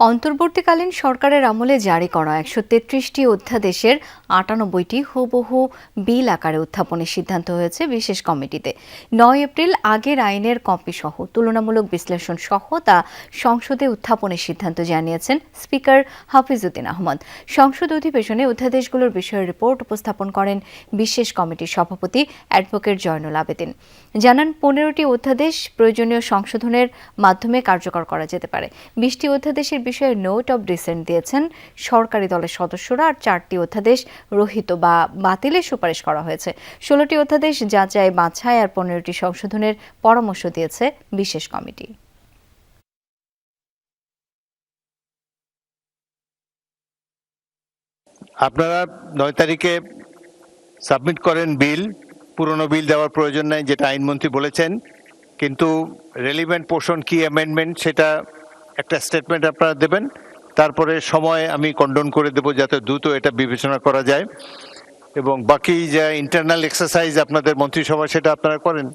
অন্তর্বর্তীকালীন সরকারের আমলে জারি করা ১৩৩টি অধ্যাদেশের ৯৮টি হুবহু বিল আকারে উত্থাপনের সিদ্ধান্ত হয়েছে বিশেষ কমিটিতে। ৯ এপ্রিল আগের আইনের কপিসহ তুলনামূলক বিশ্লেষণ সহ তা সংসদে উত্থাপনের সিদ্ধান্ত জানিয়েছেন স্পিকার হাফিজউদ্দিন আহমদ। সংসদ অধিবেশনে অধ্যাদেশগুলোর বিষয়ে রিপোর্ট উপস্থাপন করেন বিশেষ কমিটির সভাপতি অ্যাডভোকেট জয়নুল আবেদিন। জানান ১৫টি অধ্যাদেশ প্রয়োজনীয় সংশোধনের মাধ্যমে কার্যকর করা যেতে পারে। ২০টি অধ্যাদেশের বিষয়ে নোট অব ডিসেন্ট দিয়েছেন সরকারি দলের সদস্যরা, আর 4টি অধ্যাদেশ রহিত বা বাতিলের সুপারিশ করা হয়েছে। 16টি অধ্যাদেশ যাচাই বাছাই আর 15টি সংশোধনের পরামর্শ দিয়েছে বিশেষ কমিটি। আপনারা 9 তারিখে সাবমিট করেন বিল। পুরনো বিল দেওয়ার প্রয়োজন নাই, যেটা আইনমন্ত্রী বলেছেন, কিন্তু রেলিভেন্ট পোর্শন কি অ্যামেন্ডমেন্ট সেটা একটা স্টেটমেন্ট আপনারা দেবেন। তারপরে সময় আমি কন্ডোন করে দেব যাতে দ্রুত এটা বিবেচনা করা যায়, এবং বাকি যে ইন্টারনাল এক্সারসাইজ আপনাদের মন্ত্রিসভা সেটা আপনারা করেন।